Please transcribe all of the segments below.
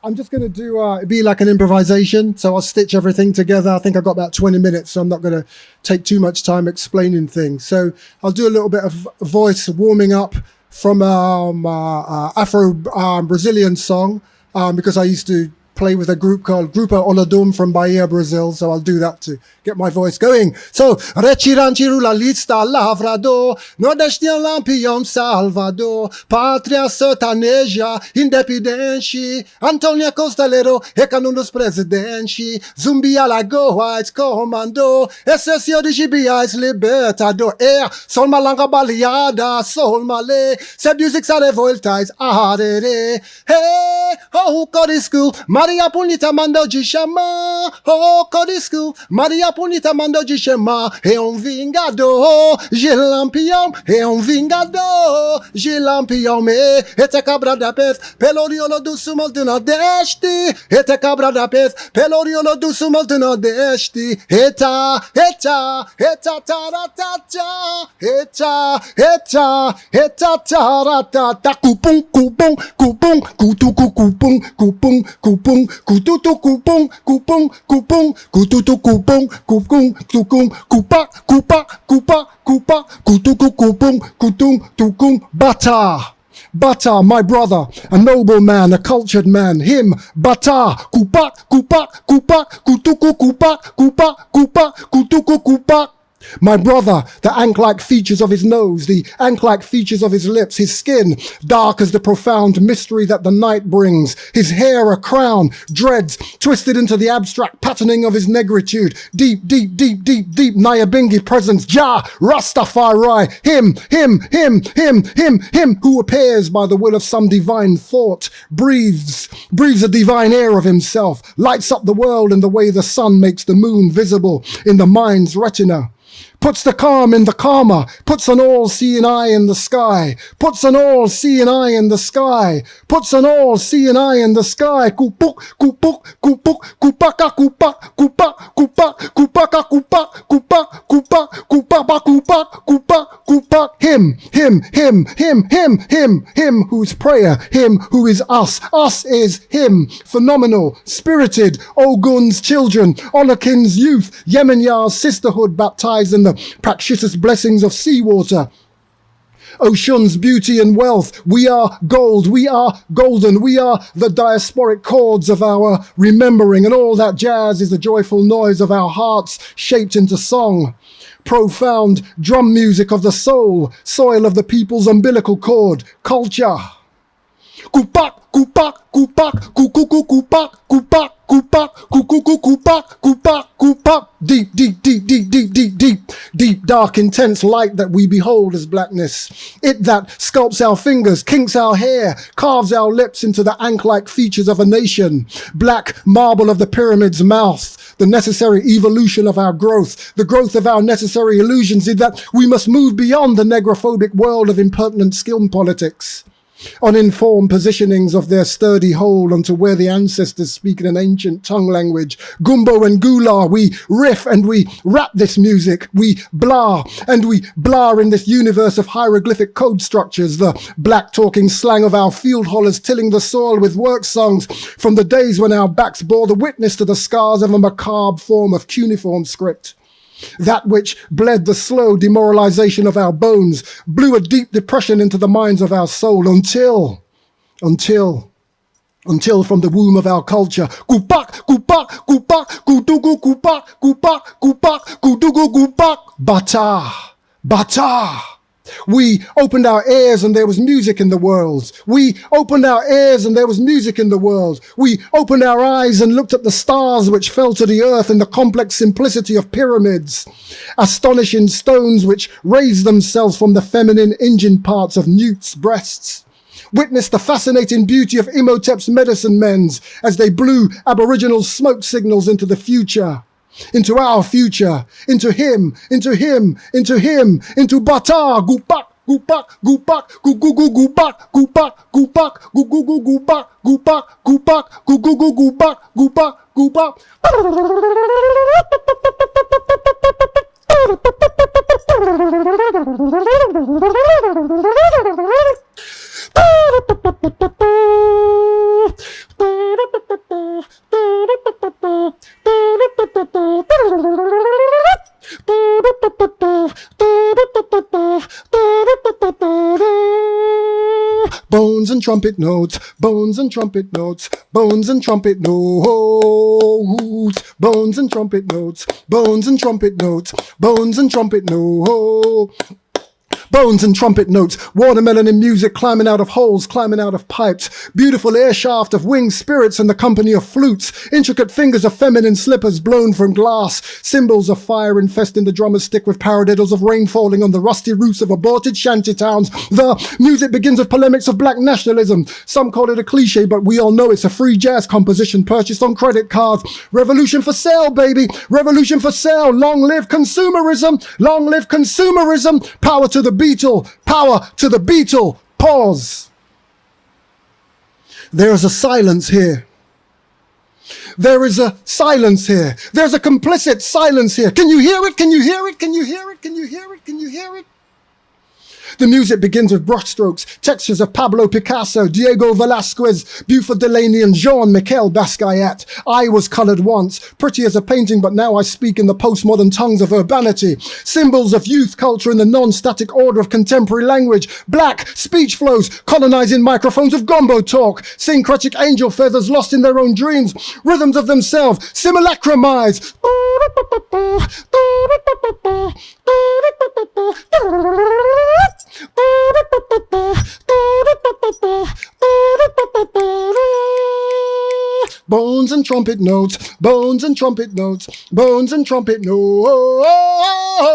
I'm just going to do, it'd be like an improvisation. So I'll stitch everything together. I think I've got about 20 minutes, so I'm not going to take too much time explaining things. So I'll do a little bit of voice warming up from Afro Brazilian song, because I used to play with a group called Grupo Olodum from Bahia, Brazil. So I'll do that to get my voice going. So, Reciranchiru la lista lavrador, Nordestian lampion Salvador, Patria sertaneja, independente, Antônia Costalero, Recanundos presidente, Zumbi Alagoa, it's comando, Excelsior de Gibiais, libertador, Sol malanga baleada, Sol male, se music sa revoltais, arere, hey, oh, Codisco, Maria Punita mando de chamar, oh, Codisco, Maria Punita mando de chamar, é vingador, Gelampião, é vingador, Gelampião, ete cabra da pez, pelo riolo do sumo do Nordeste, ete cabra da pez, pelo riolo do sumo do Nordeste, eta, taratata, eta, taratata, cupum, cutucu, cupum, cututu, cupum, cututu, cupum, cupa, cutucu, cupum, tucum, Bata, my brother, a noble man, a cultured man, him, Bata, kupa, kutuku, kutuku, kupa. My brother, the ant-like features of his nose, the ant-like features of his lips, his skin, dark as the profound mystery that the night brings, his hair a crown, dreads twisted into the abstract patterning of his negritude, deep, Nyabingi presence, Jah, Rastafari, him, who appears by the will of some divine thought, breathes a divine air of himself, lights up the world in the way the sun makes the moon visible in the mind's retina. Puts the calm in the calmer, puts an all-seeing eye in the sky, puts an all-seeing eye in the sky, puts an all-seeing eye in the sky. Kupuk, kupaka, kupa, him whose prayer, him who is us is him, phenomenal, spirited, Ogun's children, Olakin's youth, Yemenyar's sisterhood baptized in the practitioner's blessings of seawater. Ocean's beauty and wealth, we are gold, we are golden, we are the diasporic chords of our remembering, and all that jazz is the joyful noise of our hearts shaped into song. Profound drum music of the soul, soil of the people's umbilical cord, culture. Kupak, deep, dark, intense light that we behold as blackness. It that sculpts our fingers, kinks our hair, carves our lips into the ant-like features of a nation. Black marble of the pyramid's mouth, the necessary evolution of our growth, the growth of our necessary illusions is that we must move beyond the negrophobic world of impertinent skill politics. Uninformed positionings of their sturdy hold onto where the ancestors speak in an ancient tongue language. Gumbo and Gula, we riff and we rap this music. We blah and we blah in this universe of hieroglyphic code structures. The black talking slang of our field hollers tilling the soil with work songs from the days when our backs bore the witness to the scars of a macabre form of cuneiform script. That which bled the slow demoralization of our bones, blew a deep depression into the minds of our soul until from the womb of our culture, bata. We opened our ears and there was music in the world. We opened our ears and there was music in the world. We opened our eyes and looked at the stars which fell to the earth in the complex simplicity of pyramids. Astonishing stones which raised themselves from the feminine engine parts of newts' breasts. Witnessed the fascinating beauty of Imhotep's medicine men's as they blew aboriginal smoke signals into the future. Into our future, into him, into Bata, gupak, gupak. Bones and trumpet notes, bones and trumpet notes, bones and trumpet notes, bones and trumpet notes, bones and trumpet notes, bones and trumpet notes. Bones and trumpet notes, watermelon in music, climbing out of holes, climbing out of pipes, beautiful air shaft of winged spirits and the company of flutes, intricate fingers of feminine slippers blown from glass, symbols of fire infesting the drummer's stick with paradiddles of rain falling on the rusty roofs of aborted shanty towns. The music begins with polemics of black nationalism. Some call it a cliche, but we all know it's a free jazz composition purchased on credit cards. Revolution for sale, baby, revolution for sale. Long live consumerism, long live consumerism. Power to the Beatle, power to the Beatle. Pause. There is a silence here. There is a silence here. There's a complicit silence here. Can you hear it? Can you hear it? Can you hear it? Can you hear it? Can you hear it? The music begins with brushstrokes, textures of Pablo Picasso, Diego Velázquez, Buford Delaney and Jean-Michel Basquiat. I was coloured once, pretty as a painting, but now I speak in the postmodern tongues of urbanity. Symbols of youth culture in the non-static order of contemporary language. Black speech flows, colonising microphones of Gumbo Talk. Syncretic angel feathers lost in their own dreams. Rhythms of themselves, simulacrumized. Bones and trumpet notes, bones and trumpet notes, bones and trumpet notes,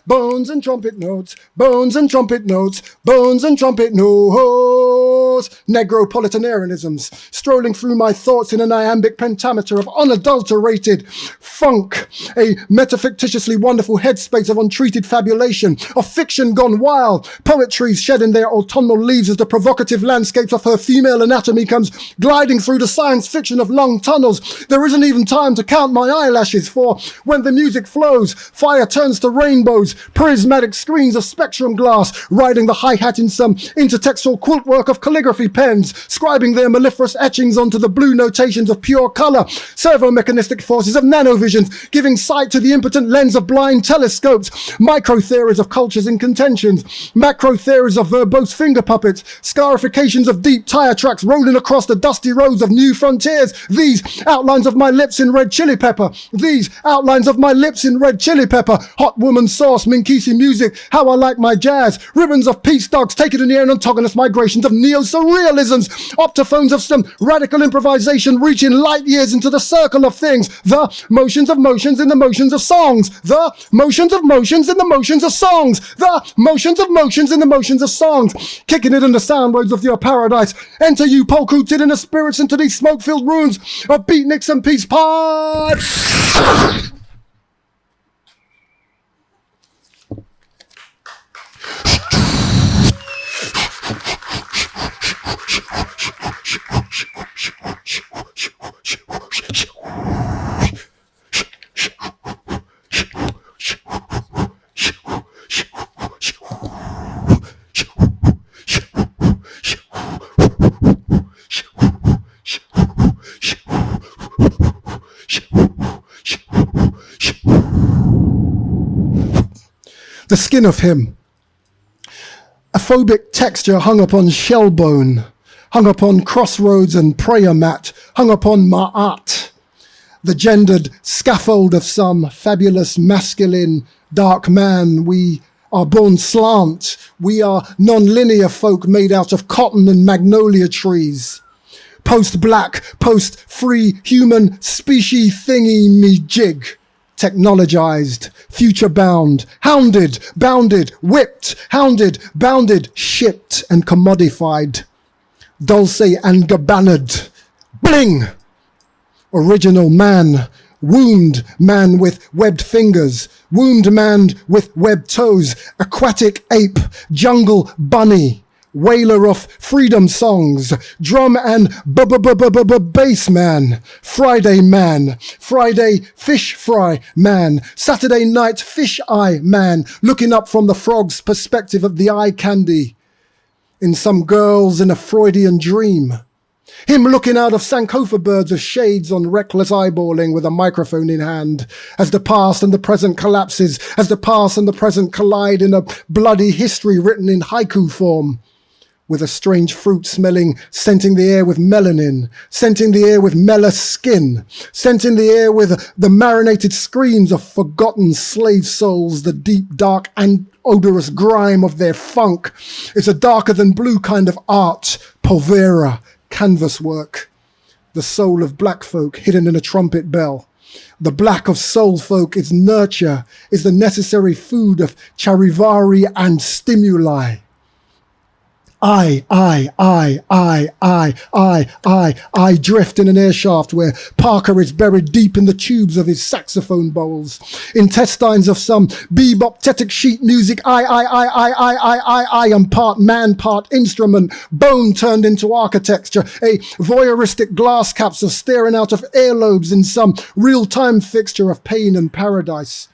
bones and trumpet notes, bones and trumpet notes, bones and trumpet notes. Negropolitanarianisms, strolling through my thoughts in an iambic pentameter of unadulterated funk, a metafictitiously wonderful headspace of untreated fabulation, of fiction gone wild, poetries shedding their autumnal leaves as the provocative landscapes of her female anatomy comes gliding through the science fiction of long tunnels. There isn't even time to count my eyelashes, for when the music flows, fire turns to rainbows, prismatic screens of spectrum glass, riding the hi-hat in some intertextual quilt work of calligraphy pens, scribing their mellifluous etchings onto the blue notations of pure colour, servo-mechanistic forces of nanovisions, giving sight to the impotent lens of blind telescopes, micro-theories of cultures in contentions, macro-theories of verbose finger puppets, scarifications of deep tyre tracks rolling across the dusty roads of new frontiers. These outlines of my lips in red chili pepper. These outlines of my lips in red chili pepper. Hot woman sauce, Minkisi music, how I like my jazz. Ribbons of peace dogs taken in the air and antagonist migrations of neo-surrealisms. Optophones of some radical improvisation reaching light years into the circle of things. The motions of motions in the motions of songs. The motions of motions in the motions of songs. The motions of motions in the motions of songs. Kicking it in the sound waves of your paradise. Enter you polk-rooted in the spirits into these smoke-filled ruins of beatniks and peace pipes. The skin of him, a phobic texture hung upon shell bone, hung upon crossroads and prayer mat, hung upon ma'at, the gendered scaffold of some fabulous masculine dark man. We are born slant. We are non-linear folk made out of cotton and magnolia trees. Post-black, post-free human species thingy me jig. Technologized, future-bound, hounded, bounded, whipped, hounded, bounded, shipped and commodified. Dulce and Gabbard, bling! Original man, wombed man with webbed fingers, wombed man with webbed toes, aquatic ape, jungle bunny, wailer of freedom songs, drum and bass man, Friday fish fry man, Saturday night fish eye man, looking up from the frog's perspective of the eye candy in some girls in a Freudian dream. Him looking out of Sankofa birds of shades on reckless eyeballing with a microphone in hand, as the past and the present collapses, as the past and the present collide in a bloody history written in haiku form, with a strange fruit smelling, scenting the air with melanin, scenting the air with mellow skin, scenting the air with the marinated screams of forgotten slave souls, the deep, dark, and odorous grime of their funk. It's a darker than blue kind of art, pulvera, canvas work. The soul of black folk hidden in a trumpet bell. The black of soul folk is nurture, is the necessary food of charivari and stimuli. I drift in an air shaft where Parker is buried deep in the tubes of his saxophone bowls. Intestines of some bebop-tetic sheet music. I am part man, part instrument, bone turned into architecture, a voyeuristic glass capsule staring out of earlobes in some real-time fixture of pain and paradise.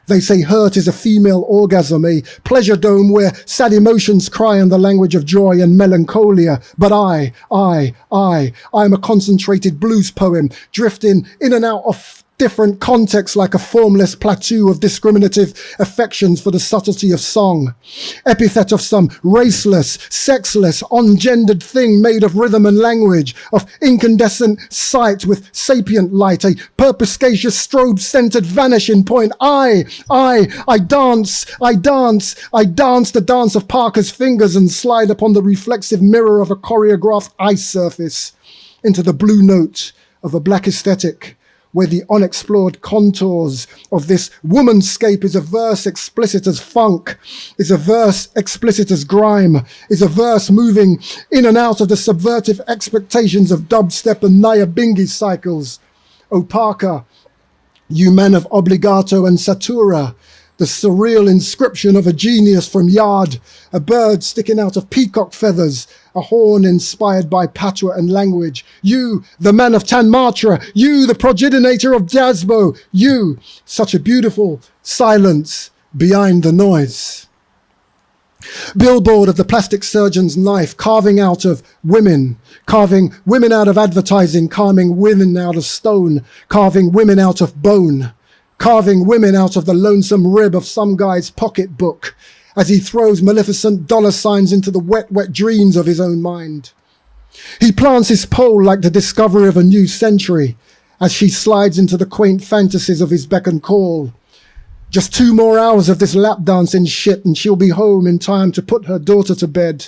They say hurt is a female orgasm, a pleasure dome where sad emotions cry in the language of joy and melancholia. But I am a concentrated blues poem, drifting in and out of different contexts like a formless plateau of discriminative affections for the subtlety of song. Epithet of some raceless, sexless, ungendered thing made of rhythm and language, of incandescent sight with sapient light, a perspicacious strobe-centered vanishing point. I dance the dance of Parker's fingers and slide upon the reflexive mirror of a choreographed ice surface into the blue note of a black aesthetic, where the unexplored contours of this womanscape is a verse explicit as funk, is a verse explicit as grime, is a verse moving in and out of the subvertive expectations of dubstep and Nyabingi cycles. O Parker, you man of obligato and satura, the surreal inscription of a genius from Yard, a bird sticking out of peacock feathers, a horn inspired by patois and language. You, the man of Tanmatra, you, the progenerator of Jasbo, you, such a beautiful silence behind the noise. Billboard of the plastic surgeon's knife, carving out of women, carving women out of advertising, carving women out of stone, carving women out of bone, carving women out of the lonesome rib of some guy's pocketbook, as he throws maleficent dollar signs into the wet, wet dreams of his own mind. He plants his pole like the discovery of a new century, as she slides into the quaint fantasies of his beck and call. Just 2 more hours of this lap dancing shit and she'll be home in time to put her daughter to bed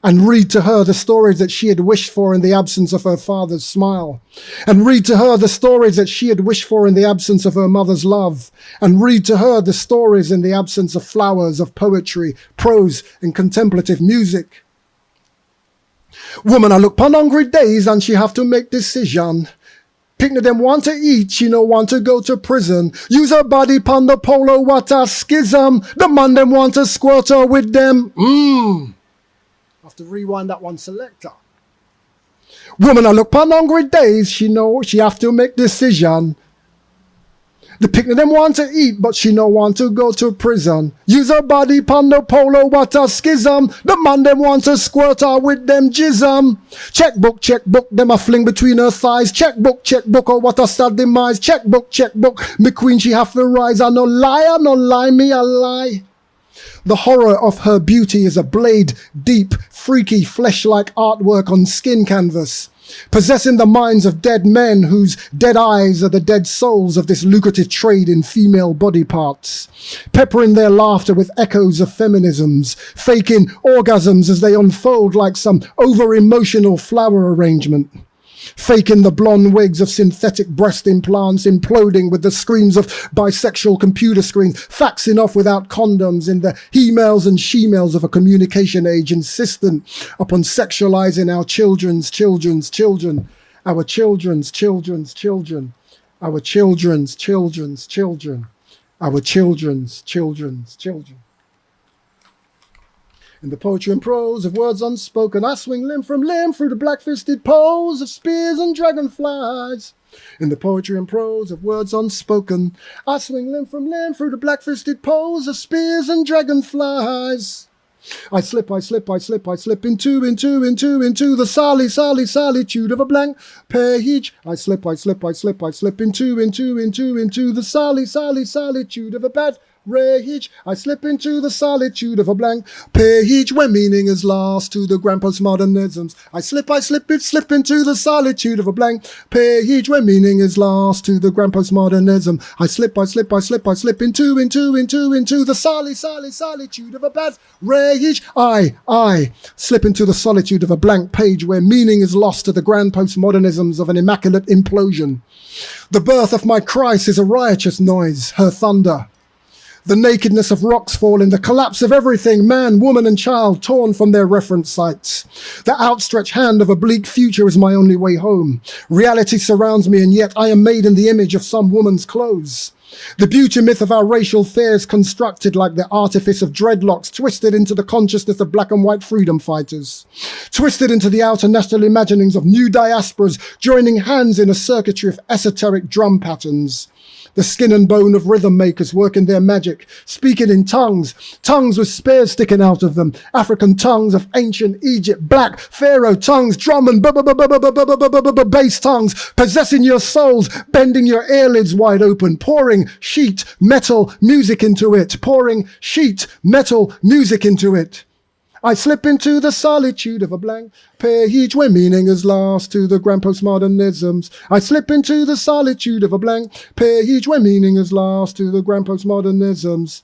and read to her the stories that she had wished for in the absence of her father's smile, and read to her the stories that she had wished for in the absence of her mother's love, and read to her the stories in the absence of flowers, of poetry, prose, and contemplative music. Woman, I look pon hungry days and she have to make decision. Picnic them want to eat, she no want to go to prison. Use her body pon the polo, what a schism. The man them want to squirt her with them. Have to rewind that one, selector. Woman, I look pon hungry days, she know she have to make decision. The picnic them want to eat, but she no want to go to prison. Use her body pon the polo, what a schism. The man them want to squirt her with them jism. Checkbook, them a fling between her thighs. Checkbook, oh what a sad demise. Checkbook, me queen she have to rise. I no lie, me a lie. The horror of her beauty is a blade, deep, freaky, flesh-like artwork on skin canvas, possessing the minds of dead men whose dead eyes are the dead souls of this lucrative trade in female body parts, peppering their laughter with echoes of feminisms, faking orgasms as they unfold like some over-emotional flower arrangement. Faking the blonde wigs of synthetic breast implants, imploding with the screams of bisexual computer screens, faxing off without condoms in the he-males and she-males of a communication age insistent upon sexualizing our children's children, our children's children, our children's children, our children's children. In the poetry and prose of words unspoken, I swing limb from limb through the black-fisted pose of spears and dragonflies. In the poetry and prose of words unspoken, I swing limb from limb through the black-fisted pose of spears and dragonflies. I slip into the solitude of a blank page. I slip into the solitude of a bad rage. I slip into the solitude of a blank page where meaning is lost to the grand postmodernisms. I slip into the solitude of a blank page where meaning is lost to the grand postmodernism. I slip into the solitude of a bad rage. I slip into the solitude of a blank page where meaning is lost to the grand postmodernisms of an immaculate implosion. The birth of my Christ is a riotous noise, her thunder. The nakedness of rocks falling, the collapse of everything, man, woman and child torn from their reference sites. The outstretched hand of a bleak future is my only way home. Reality surrounds me and yet I am made in the image of some woman's clothes. The beauty myth of our racial fears constructed like the artifice of dreadlocks, twisted into the consciousness of black and white freedom fighters, twisted into the outer national imaginings of new diasporas joining hands in a circuitry of esoteric drum patterns. The skin and bone of rhythm makers working their magic, speaking in tongues with spears sticking out of them, African tongues of ancient Egypt, black pharaoh tongues, drum and bass tongues, possessing your souls, bending your earlids wide open, pouring sheet metal music into it, I slip into the solitude of a blank page where meaning is lost to the grand postmodernisms. I slip into the solitude of a blank page where meaning is lost to the grand postmodernisms.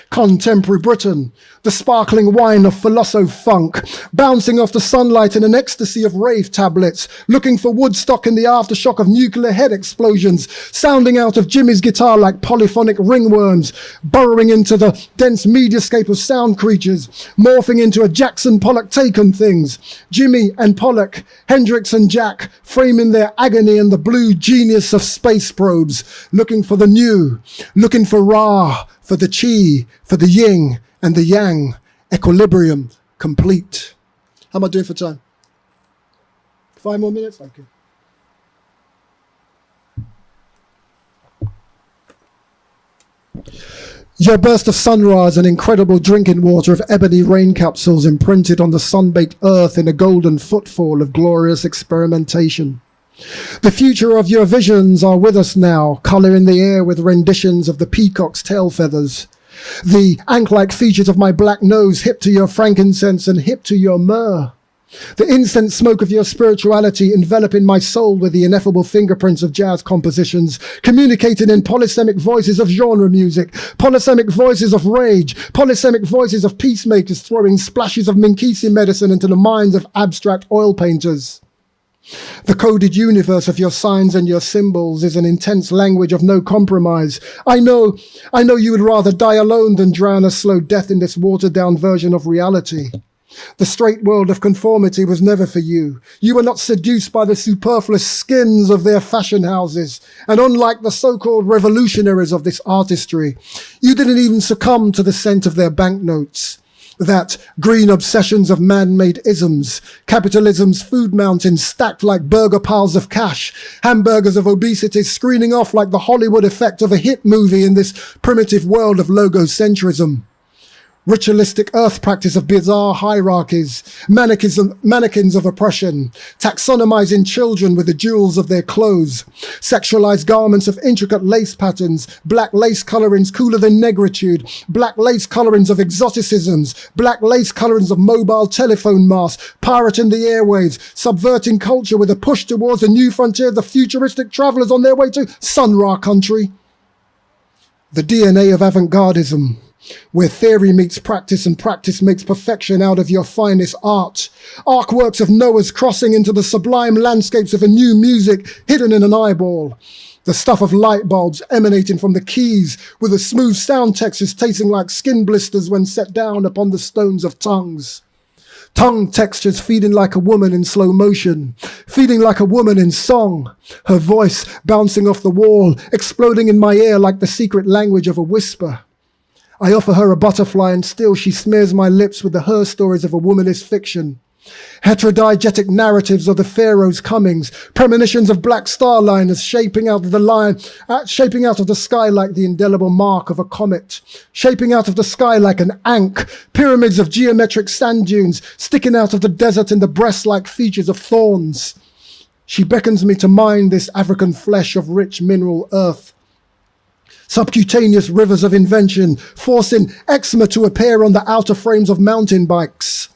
Contemporary Britain, the sparkling wine of philosoph-funk, bouncing off the sunlight in an ecstasy of rave tablets, looking for Woodstock in the aftershock of nuclear head explosions, sounding out of Jimmy's guitar like polyphonic ringworms, burrowing into the dense mediascape of sound creatures, morphing into a Jackson Pollock take on things. Jimmy and Pollock, Hendrix and Jack, framing their agony in the blue genius of space probes, looking for the new, looking for Ra, for the chi, for the yin and the yang, equilibrium complete. How am I doing for time? 5 more minutes? Okay. Your burst of sunrise and incredible drinking water of ebony rain capsules imprinted on the sun-baked earth in a golden footfall of glorious experimentation. The future of your visions are with us now, colouring the air with renditions of the peacock's tail feathers. The ant-like features of my black nose hip to your frankincense and hip to your myrrh. The incense smoke of your spirituality enveloping my soul with the ineffable fingerprints of jazz compositions, communicating in polysemic voices of genre music, polysemic voices of rage, polysemic voices of peacemakers throwing splashes of Minkisi medicine into the minds of abstract oil painters. The coded universe of your signs and your symbols is an intense language of no compromise. I know you would rather die alone than drown a slow death in this watered-down version of reality. The straight world of conformity was never for you. You were not seduced by the superfluous skins of their fashion houses. And unlike the so-called revolutionaries of this artistry, you didn't even succumb to the scent of their banknotes. That green obsessions of man-made isms, capitalism's food mountains stacked like burger piles of cash, hamburgers of obesity screening off like the Hollywood effect of a hit movie in this primitive world of logocentrism. Ritualistic earth practice of bizarre hierarchies, mannequins of oppression, taxonomizing children with the jewels of their clothes, sexualized garments of intricate lace patterns, black lace colorings cooler than negritude, black lace colorings of exoticisms, black lace colorings of mobile telephone masts, pirating the airwaves, subverting culture with a push towards a new frontier of the futuristic travelers on their way to Sun Ra country. The DNA of avant-gardism, where theory meets practice and practice makes perfection out of your finest art. Artworks of Noah's crossing into the sublime landscapes of a new music hidden in an eyeball. The stuff of light bulbs emanating from the keys with the smooth sound textures tasting like skin blisters when set down upon the stones of tongues. Tongue textures feeding like a woman in slow motion, feeding like a woman in song, her voice bouncing off the wall, exploding in my ear like the secret language of a whisper. I offer her a butterfly and still she smears my lips with the her stories of a womanist fiction. Heterodiegetic narratives of the pharaoh's comings, premonitions of black starliners shaping out of the sky like the indelible mark of a comet, shaping out of the sky like an ankh, pyramids of geometric sand dunes sticking out of the desert in the breast-like features of thorns. She beckons me to mine this African flesh of rich mineral earth. Subcutaneous rivers of invention, forcing eczema to appear on the outer frames of mountain bikes.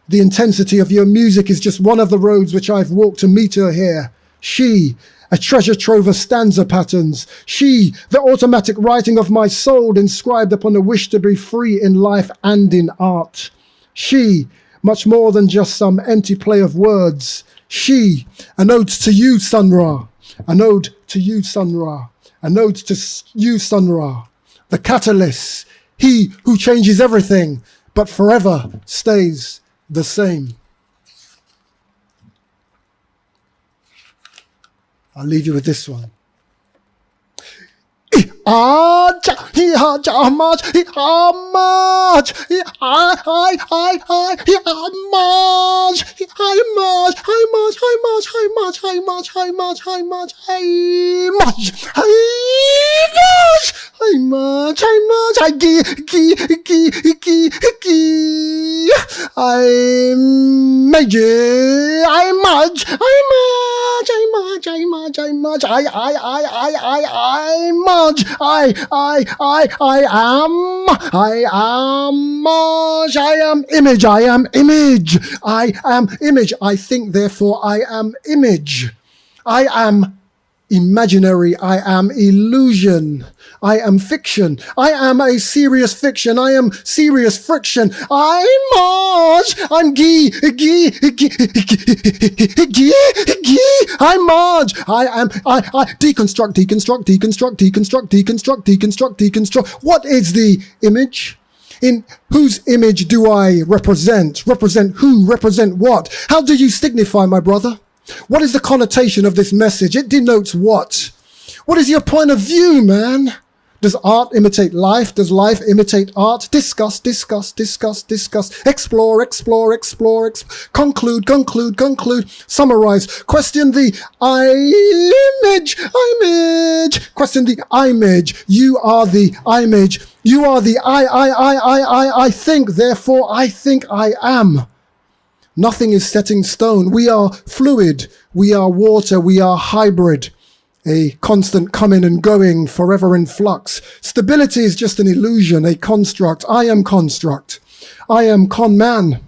The intensity of your music is just one of the roads which I've walked to meet her here. She, a treasure trove of stanza patterns. She, the automatic writing of my soul inscribed upon a wish to be free in life and in art. She, much more than just some empty play of words. She, an ode to you, Sun Ra. An ode to you, Sun Ra. An ode to you, Sun Ra. The catalyst, he who changes everything, but forever stays the same. I'll leave you with this one. I am image. I think, therefore I am image. I am imaginary. I am illusion. I am fiction. I am a serious fiction. I am serious friction. I'm Marge. I'm Gee. I'm Marge. I deconstruct. What is the image? In whose image do I represent? Represent who? Represent what? How do you signify, my brother? What is the connotation of this message? It denotes what? What is your point of view, man? Does art imitate life? Does life imitate art? Discuss. Explore. Conclude. Summarize. Question the image. Question the image. You are the image. You are the I think, therefore I think I am. Nothing is set in stone. We are fluid. We are water. We are hybrid. A constant coming and going, forever in flux. Stability is just an illusion, a construct. I am construct. I am con man.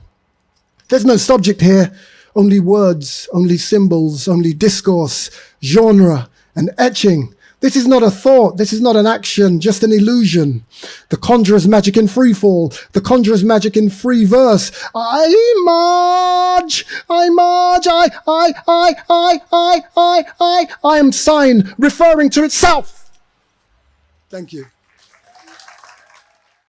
There's no subject here. Only words, only symbols, only discourse, genre, and etching. This is not a thought. This is not an action, just an illusion. The conjurer's magic in free fall. The conjurer's magic in free verse. I am sign referring to itself. Thank you.